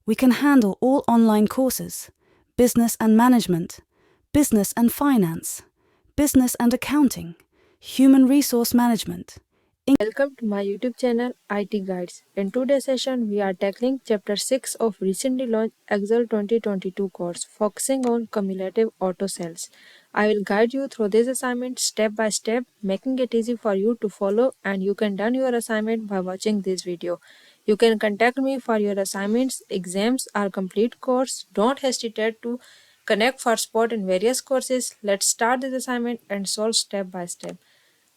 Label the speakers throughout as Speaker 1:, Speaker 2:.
Speaker 1: We can handle all online courses, business and management, business and finance, business and accounting, human resource management.
Speaker 2: Welcome to my YouTube channel IT Guides. In today's session, we are tackling Chapter 6 of recently launched Excel 2022 course, focusing on Cumulative Auto Sales. I will guide you through this assignment step by step, making it easy for you to follow, and you can done your assignment by watching this video. You can contact me for your assignments, exams, or complete course. Don't hesitate to connect for support in various courses. Let's start this assignment and solve step by step.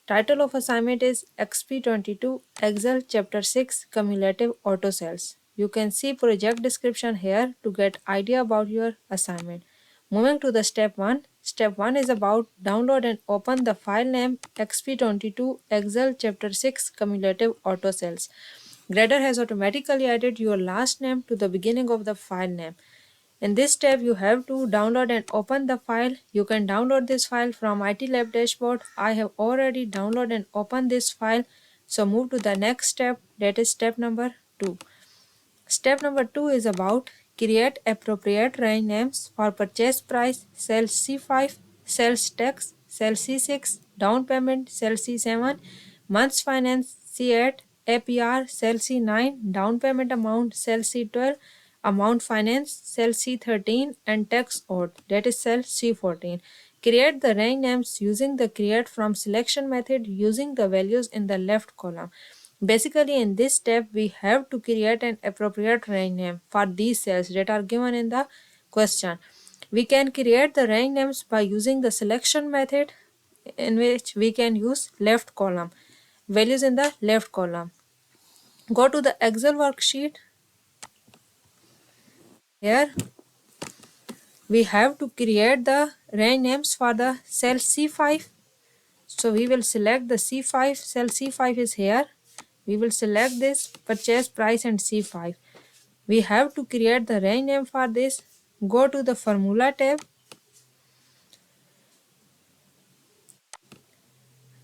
Speaker 2: Title of assignment is XP22 Excel Chapter 6 Cumulative Auto Sales. You can see project description here to get idea about your assignment. Moving to the step 1. Step 1 is about download and open the file name XP22 Excel Chapter 6 Cumulative Auto Sales. Grader has automatically added your last name to the beginning of the file name. In this step, you have to download and open the file. You can download this file from IT Lab dashboard. I have already downloaded and opened this file. So move to the next step, that is step number 2. Step number 2 is about create appropriate range names for purchase price, cell C5, sales tax, cell C6, down payment, cell C7, months finance, C8, APR, cell C9, down payment amount, cell C12, amount finance, cell C13, and tax owed, that is cell C14. Create the range names using the create from selection method using the values in the left column. Basically, in this step, we have to create an appropriate range name for these cells that are given in the question. We can create the range names by using the selection method, in which we can use left column, values in the left column. Go to the Excel worksheet. Here we have to create the range names for the cell C5. So we will select the C5, cell C5 is here. We will select this purchase price and C5. We have to create the range name for this. Go to the formula tab.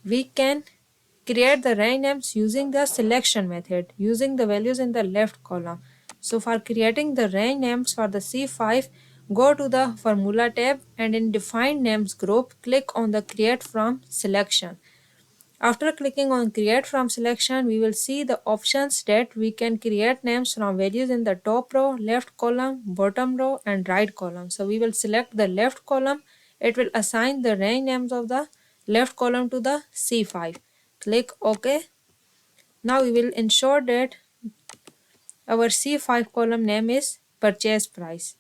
Speaker 2: We can create the range names using the selection method, using the values in the left column. So for creating the range names for the C5, go to the formula tab and in define names group, click on the create from selection. After clicking on create from selection, we will see the options that we can create names from values in the top row, left column, bottom row, and right column. So we will select the left column. It will assign the range names of the left column to the C5. Click OK. Now we will ensure that our C5 column name is purchase price.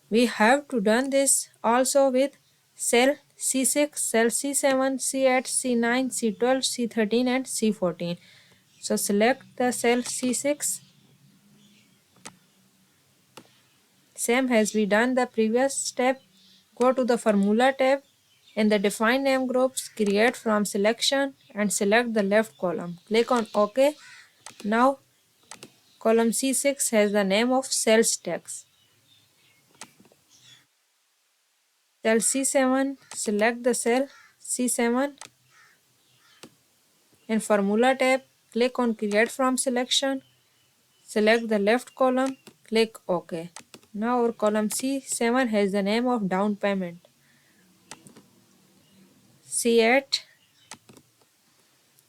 Speaker 2: We have to done this also with cell C6, cell C7, C8, C9, C12, C13 and C14. So select the cell C6. Same as we done the previous step. Go to the formula tab. In the define name groups, create from selection and select the left column. Click on OK. Now column C6 has the name of sales tax. Cell C7, select the cell C7. In formula tab, click on create from selection, select the left column, click OK. Now our column C7 has the name of down payment. C8,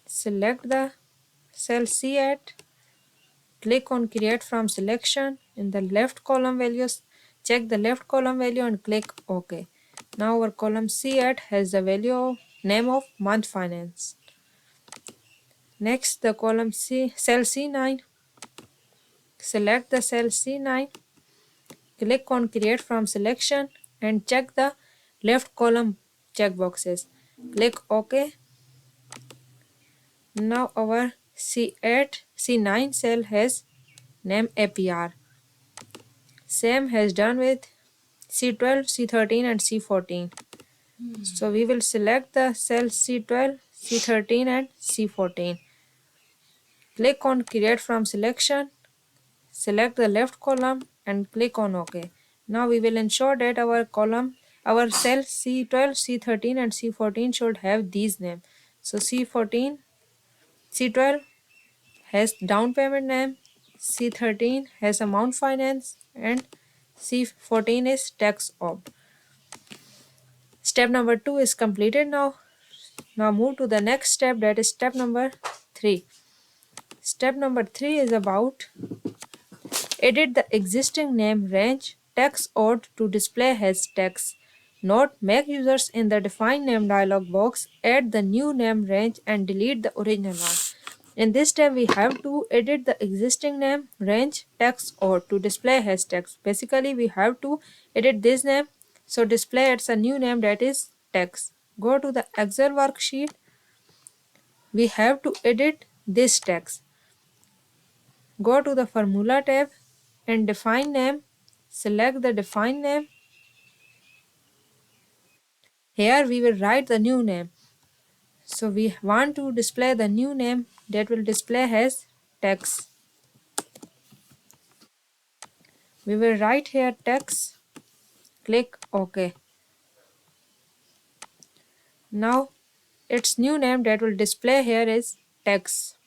Speaker 2: select the cell C8, click on create from selection. In the left column values, check the left column value and click OK. Now our column C8 has the value name of month finance. Next, the column cell C9. Select the cell C9, click on create from selection and check the left column checkboxes. Click OK. Now our C8, C9 cell has name APR. Same has done with C12, C13 and C14. So we will select the cell C12, C13 and C14. Click on create from selection, select the left column and click on OK. Now we will ensure that our cell C12, C13 and C14 should have these names. So C12 has down payment name, C13 has amount finance, and C14 is tax opt. Step number 2 is completed now. Now move to the next step, that is step number 3. Step number 3 is about edit the existing name range text opt to display as text. Note, make users in the define name dialog box add the new name range and delete the original one. In this step, we have to edit the existing name range text or to display as text. Basically, we have to edit this name, so display it's a new name, that is text. Go to the Excel worksheet. We have to edit this text. Go to the formula tab and define name. Select the define name. Here we will write the new name. So we want to display the new name, that will display as text. We will write here text. Click OK. Now its new name that will display here is text.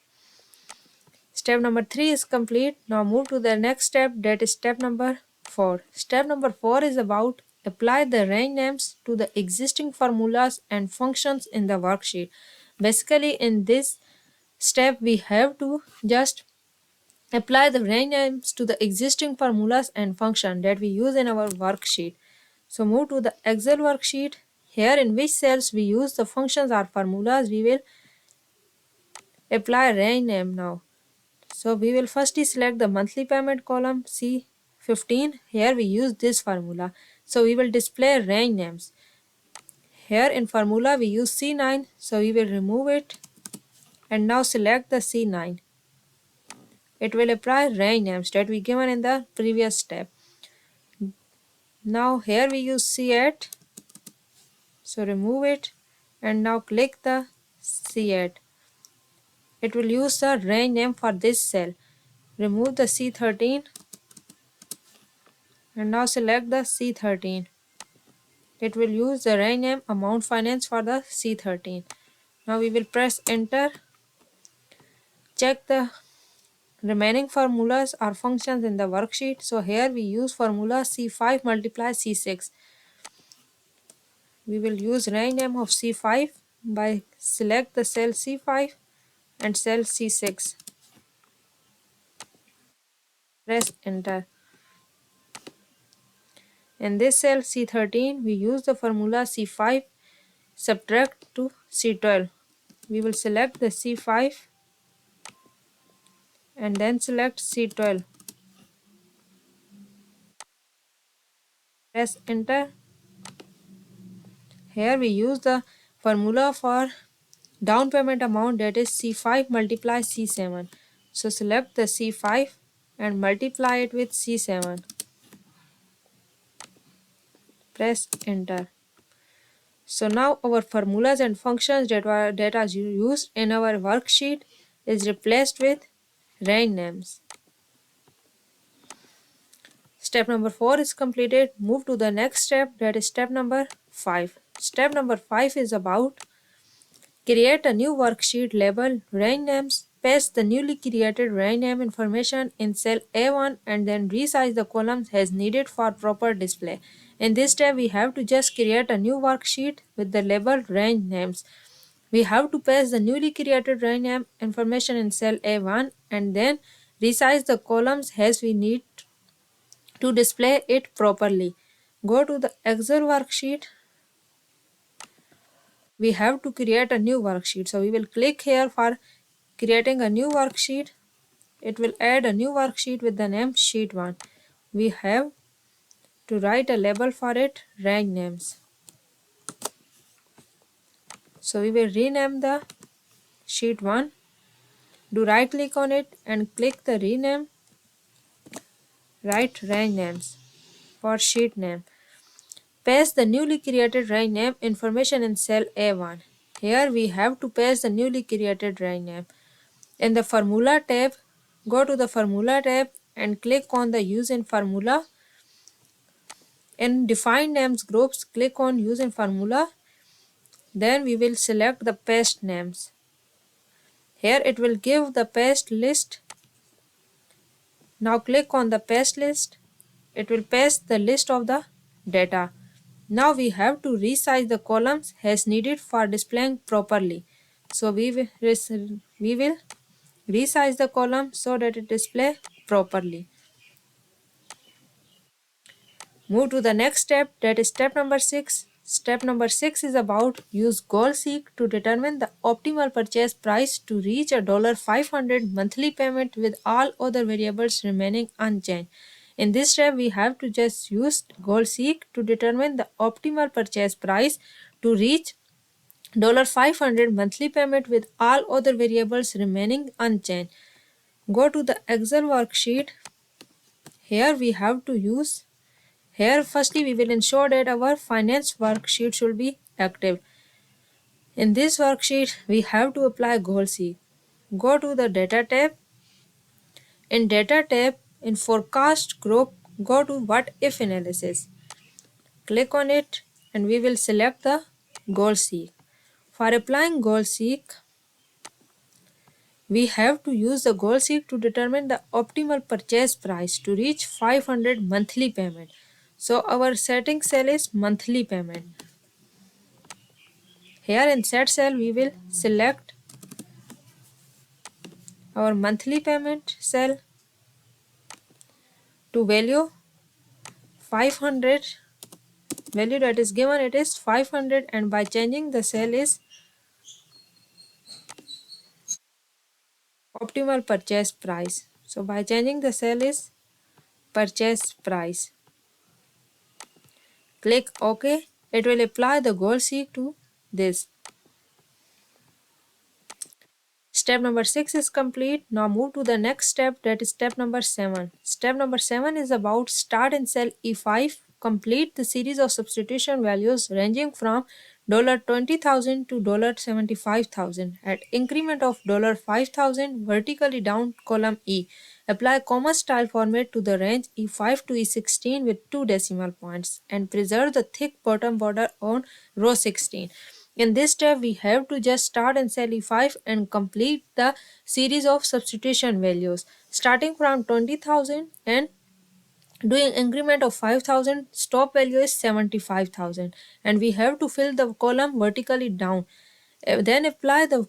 Speaker 2: Step number 3 is complete. Now move to the next step, that is step number 4. Step number 4 is about apply the range names to the existing formulas and functions in the worksheet. Basically, in this step we have to just apply the range names to the existing formulas and function that we use in our worksheet. So move to the Excel worksheet. Here in which cells we use the functions or formulas, we will apply range name now. So we will firstly select the monthly payment column C15. Here we use this formula. So we will display range names. Here in formula we use C9. So we will remove it and now select the C9. It will apply range names that we given in the previous step. Now here we use C8. So remove it and now click the C8. It will use the range name for this cell. Remove the C13 and now select the C13. It will use the range name amount finance for the C13. Now we will press enter. Check the remaining formulas or functions in the worksheet. So here we use formula C5 multiply C6. We will use range name of C5 by select the cell C5 and cell C6. Press enter. In this cell C13, we use the formula C5 subtract to C12. We will select the C5 and then select C12. Press enter. Here we use the formula for down payment amount, that is C5 multiply C7. So select the C5 and multiply it with C7. Press enter. So now our formulas and functions that are used in our worksheet is replaced with range names. Step number 4 is completed. Move to the next step, that is step number 5. Step number 5 is about create a new worksheet label range names. Paste the newly created range name information in cell A1 and then resize the columns as needed for proper display. In this step, we have to just create a new worksheet with the label range names. We have to paste the newly created range name information in cell A1 and then resize the columns as we need to display it properly. Go to the Excel worksheet. We have to create a new worksheet. So we will click here for creating a new worksheet. It will add a new worksheet with the name sheet 1. We have to write a label for it, range names. So we will rename the sheet 1. Do right click on it and click the rename. Write range names for sheet name. Paste the newly created range name information in cell A1. Here we have to paste the newly created range name. In the formula tab, go to the formula tab and click on the use in formula. In define names groups, click on use in formula. Then we will select the paste names. Here it will give the paste list. Now click on the paste list. It will paste the list of the data. Now we have to resize the columns as needed for displaying properly. So we will resize the column so that it display properly. Move to the next step, that is step number 6. Step number 6 is about use goal seek to determine the optimal purchase price to reach a $500 monthly payment with all other variables remaining unchanged. In this step, we have to just use goal seek to determine the optimal purchase price to reach $500 monthly payment with all other variables remaining unchanged. Go to the Excel worksheet. Here we have to use Here firstly we will ensure that our finance worksheet should be active. In this worksheet we have to apply goal seek. Go to the data tab. In data tab, in forecast group, go to what if analysis. Click on it and we will select the goal seek. For applying goal seek, we have to use the goal seek to determine the optimal purchase price to reach 500 monthly payment. So our setting cell is monthly payment. Here in set cell we will select our monthly payment cell to value 500. Value that is given, it is 500, and by changing the cell is optimal purchase price. So by changing the cell is purchase price. Click OK. It will apply the goal seek to this. Step number 6 is complete. Now move to the next step, that is step number 7. Step number 7 is about start in cell E5. Complete the series of substitution values ranging from $20,000 to $75,000 at increment of $5,000 vertically down column E. Apply comma style format to the range E5 to E16 with 2 decimal points and preserve the thick bottom border on row 16. In this step, we have to just start in cell E5 and complete the series of substitution values starting from 20,000 and doing increment of 5,000. Stop value is 75,000 and we have to fill the column vertically down. Then apply the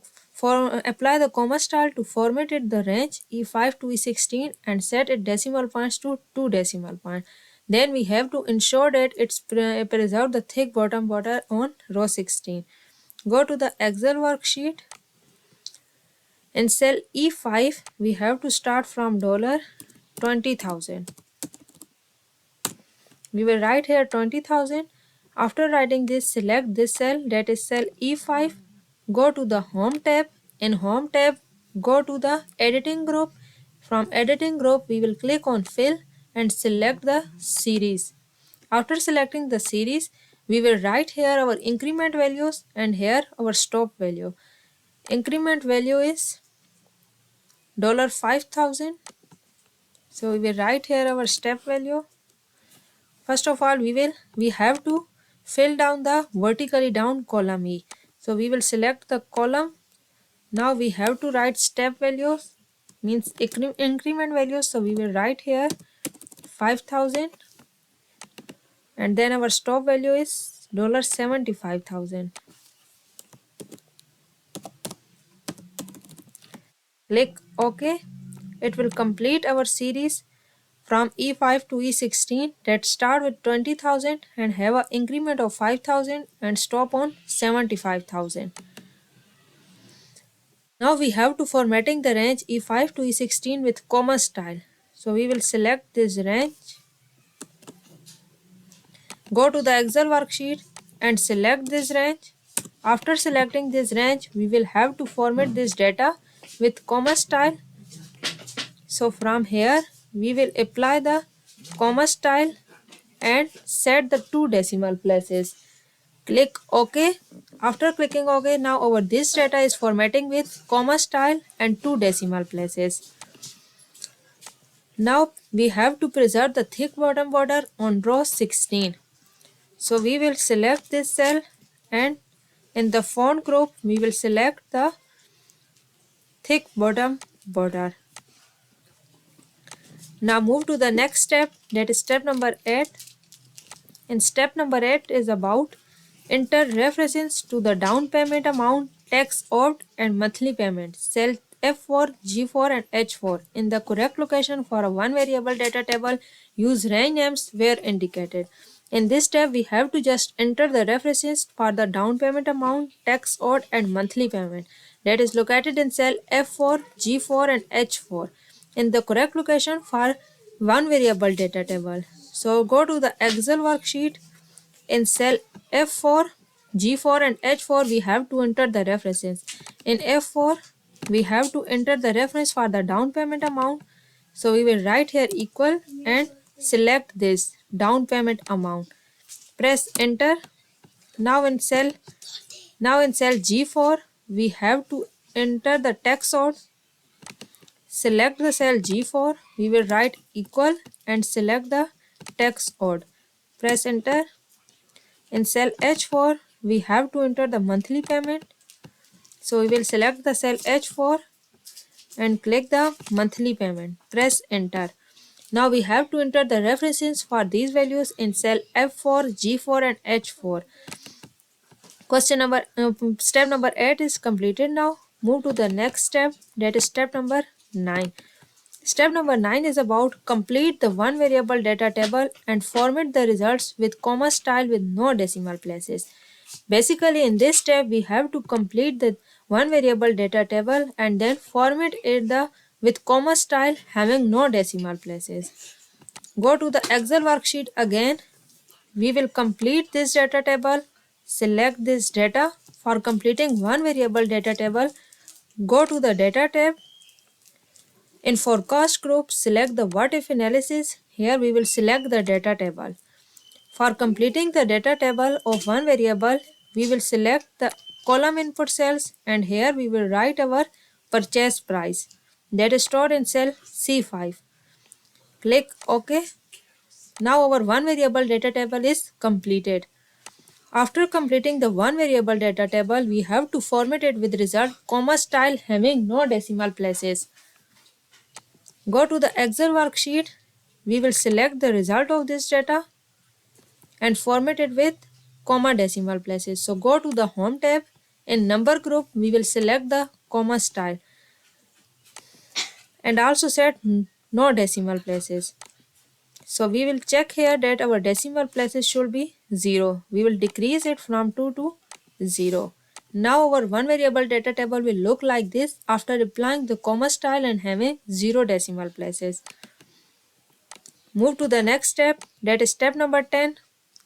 Speaker 2: comma style to format it the range E5 to E16 and set its decimal points to 2 decimal points. Then we have to ensure that it's preserve the thick bottom border on row 16. Go to the Excel worksheet. In cell E5, we have to start from $20,000. We will write here 20,000. After writing this, select this cell, that is cell E5. Go to the Home tab. In Home tab, go to the Editing group. From Editing group, we will click on Fill and select the series. After selecting the series, we will write here our increment values and here our stop value. Increment value is $5,000. So we will write here our step value. First of all, we have to fill down the vertically down column E. So we will select the column. Now we have to write step values, means increment values. So we will write here 5,000 and then our stop value is $75,000. Click OK. It will complete our series from E5 to E16 that start with 20,000 and have an increment of 5,000 and stop on 75,000. Now we have to formatting the range E5 to E16 with comma style. So we will select this range. Go to the Excel worksheet and select this range. After selecting this range, we will have to format this data with comma style. So from here, we will apply the comma style and set the 2 decimal places. Click OK. After clicking OK, now our this data is formatting with comma style and 2 decimal places. Now we have to preserve the thick bottom border on row 16. So we will select this cell and in the font group we will select the thick bottom border. Now move to the next step, that is step number 8. And step number 8 is about enter references to the down payment amount, tax owed, and monthly payment. Cell F4, G4, and H4 in the correct location for a one variable data table. Use range names where indicated. In this step, we have to just enter the references for the down payment amount, tax owed, and monthly payment that is located in cell F4, G4, and H4 in the correct location for one variable data table. So go to the Excel worksheet. In cell F4, G4, and H4 we have to enter the references. In F4 we have to enter the reference for the down payment amount. So we will write here equal and select this down payment amount. Press enter. Now in cell G4 we have to enter the tax owed. Select the cell G4. We will write equal and select the tax owed. Press enter. In cell H4, we have to enter the monthly payment. So we will select the cell H4 and click the monthly payment. Press enter. Now we have to enter the references for these values in cell F4, G4, and H4. Step number 8 is completed now. Move to the next step, that is step number 9. Step number 9 is about complete the one variable data table and format the results with comma style with no decimal places. Basically, in this step, we have to complete the one variable data table and then format it with comma style having no decimal places. Go to the Excel worksheet again. We will complete this data table. Select this data. For completing one variable data table, go to the data tab. In forecast group, select the what if analysis. Here we will select the data table. For completing the data table of one variable, we will select the column input cells and here we will write our purchase price that is stored in cell C5. Click OK. Now our one variable data table is completed. After completing the one variable data table, we have to format it with result comma style having no decimal places. Go to the Excel worksheet. We will select the result of this data and format it with comma decimal places. So go to the home tab. In number group, we will select the comma style and also set no decimal places. So we will check here that our decimal places should be 0. We will decrease it from 2 to 0. Now our one variable data table will look like this after applying the comma style and having 0 decimal places. Move to the next step, that is step number 10.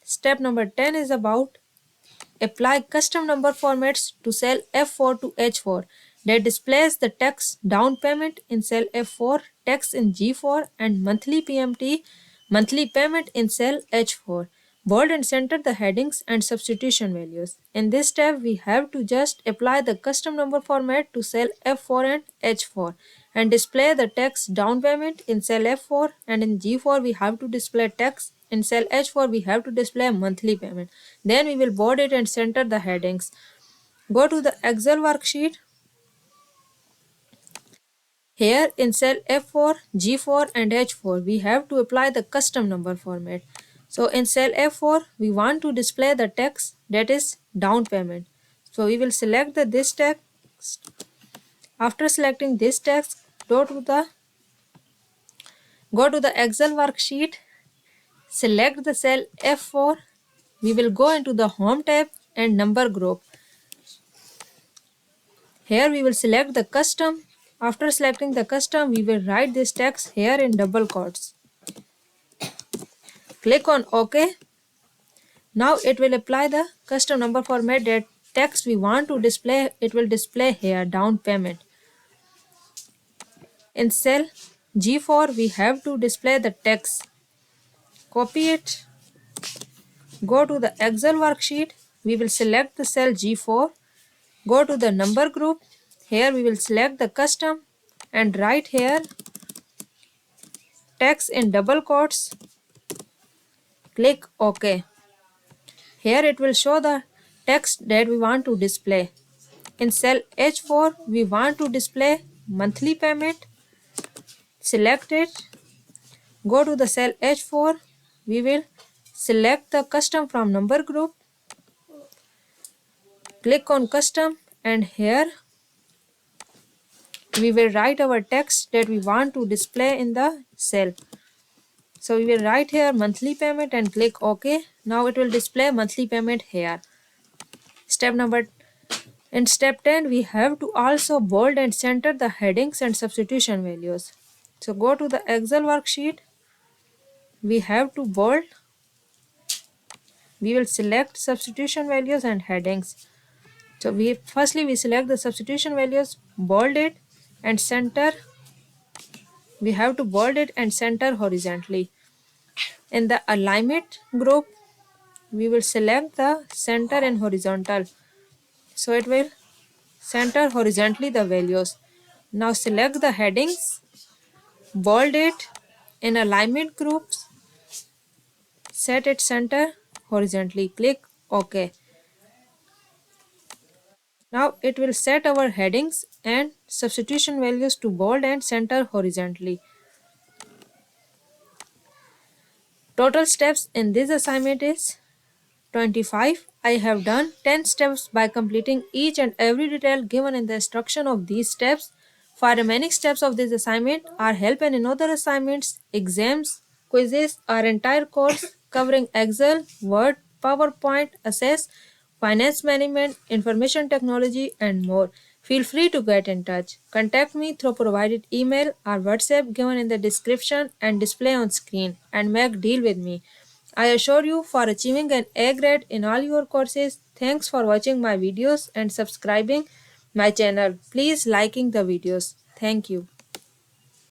Speaker 2: Step number 10 is about apply custom number formats to cell F4 to H4 that displays the text down payment in cell F4, text in G4, and monthly PMT, monthly payment in cell H4. Bold and center the headings and substitution values. In this step, we have to just apply the custom number format to cell F4 and H4 and display the text down payment in cell F4, and in G4 we have to display text. In cell H4 we have to display monthly payment. Then we will bold it and center the headings. Go to the Excel worksheet. Here in cell F4, G4 and H4 we have to apply the custom number format. So in cell F4 we want to display the text that is down payment. So we will select this text. After selecting this text, go to the Excel worksheet. Select the cell F4. We will go into the home tab and number group. Here we will select the custom. After selecting the custom, we will write this text here in double quotes. Click on OK. Now it will apply the custom number format that text we want to display. It will display here down payment. In cell G4, we have to display the text. Copy it. Go to the Excel worksheet. We will select the cell G4. Go to the number group. Here we will select the custom and write here text in double quotes. Click OK. Here it will show the text that we want to display. In cell H4 we want to display monthly payment. Select it. Go to the cell H4. We will select the custom from number group. Click on custom, and here we will write our text that we want to display in the cell. So we will write here monthly payment and click OK. Now it will display monthly payment here. In step 10, we have to also bold and center the headings and substitution values. So go to the Excel worksheet. We have to bold. We will select substitution values and headings. So we select the substitution values, bold it and center. We have to bold it and center horizontally. In the alignment group, we will select the center and horizontal. So it will center horizontally the values. Now select the headings, bold it. In alignment groups, set it center horizontally. Click OK. Now it will set our headings and substitution values to bold and center horizontally. Total steps in this assignment is 25. I have done 10 steps by completing each and every detail given in the instruction of these steps. For remaining steps of this assignment are help and in other assignments, exams, quizzes, our entire course covering Excel, Word, PowerPoint, Access, finance management, information technology, and more. Feel free to get in touch. Contact me through provided email or WhatsApp given in the description and display on screen and make deal with me. I assure you for achieving an A grade in all your courses. Thanks for watching my videos and subscribing my channel. Please liking the videos. Thank you.